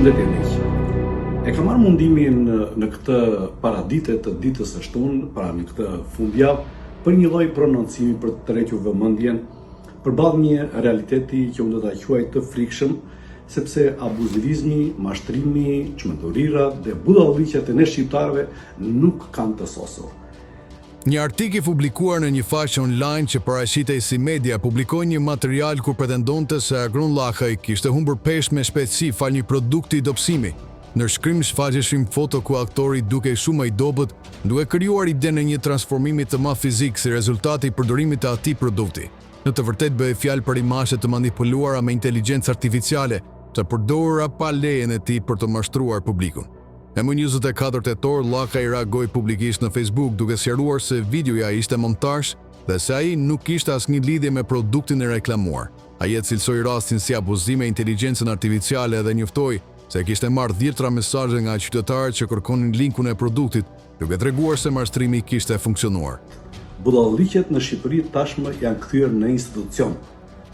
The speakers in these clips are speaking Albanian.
Përshëndetje miq. E kam marrë mundimin në këtë paradite të ditës së shtunë, para në këtë fundjavë, për një lloj prononcimi për të tërhequr vëmendjen përballë një realiteti që unë do ta quaj të frikshëm, sepse abuzivizmi, mashtrimi, çmendurirat dhe budallëqet e ne shqiptarëve nuk kanë të sosur. Një artikël publikuar në një faqe online që paraqitej si media publikoi një material ku pretendonte se Agron Llakaj kishte humbur peshë me shpejtësi fal një produkti dobësimi. Në shkrim shfaqeshim foto ku aktori dukej shumë i dobët, duke krijuar idenë e një transformimi të madh fizik si rezultati i përdorimit të atij produkti. Në të vërtetë bëhej fjalë për imazhe të manipuluara me inteligjencë artificiale, të përdorura pa lejen e tij për të mashtruar publikun. E më 24 tetor, Llakaj reagoi publikisht në Facebook duke sqaruar se videoja ishte montash dhe se ai nuk kishte asnjë lidhje me produktin e reklamuar. Ai e cilësoi rastin si abuzim me inteligjencën artificiale dhe njoftoi se kishte marrë dhjetra mesazhe nga qytetarët që kërkonin linkun e produktit, duke treguar se mashtrimi kishte funksionuar. Budallëqet në Shqipëri tashmë janë kthyer në institucion.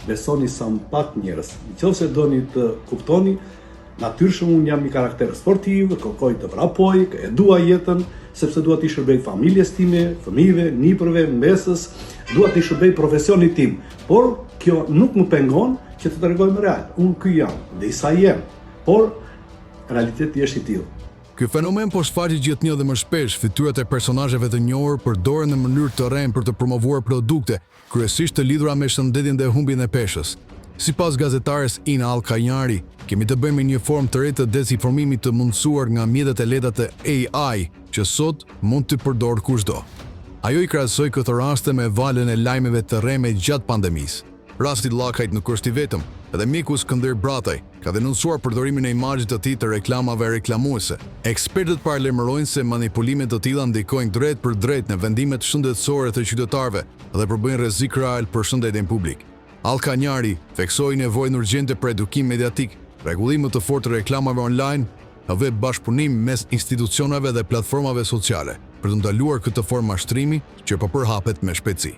Besoni sa më pak njerëz. Nëse doni të kuptoni, natyrshëm unë jam një karakter sportiv, kërkoj të vrapoj, e dua jetën, sepse dua t'i shërbej familjes time, fëmijëve, nipërve, mbesës, dua t'i shërbej profesionit tim. Por kjo nuk më pengon që të tregoj më real. Unë ky jam dhe sa jem. Por realiteti është i tillë. Ky fenomen po shfaqet gjithnjë dhe më shpesh, fytyrat e personazheve të njohur përdoren në mënyrë të rreme për të promovuar produkte, kryesisht të lidhura me shëndetin dhe humbjen e peshës. Sipas gazetares Ina Alkanjari, kemi të bëjmë një formë të re të dezinformimit të mundësuar nga mjetet e lehta të AI, që sot mund të përdor kushdo. Ajo i krahasoi këtë raste me valën e lajmeve të rreme gjatë pandemisë. Rasti Llakajt nuk është i vetëm, edhe mjeku Skënder Brataj ka denoncuar përdorimin e imazhit të tij të reklamave reklamuese. Ekspertët paralajmërojnë se manipulimet të tilla ndikojnë drejt për drejt në vendimet shëndetësore të qytetarëve dhe përbëjnë rrezik real për shëndetin publik. Alkanjari theksoi nevojën urgjente për edukim mediatik, rregullime të fortë të reklamave online dhe bashkëpunim mes institucioneve dhe platformave sociale për të ndaluar këtë formë mashtrimi që po përhapet me shpejtësi.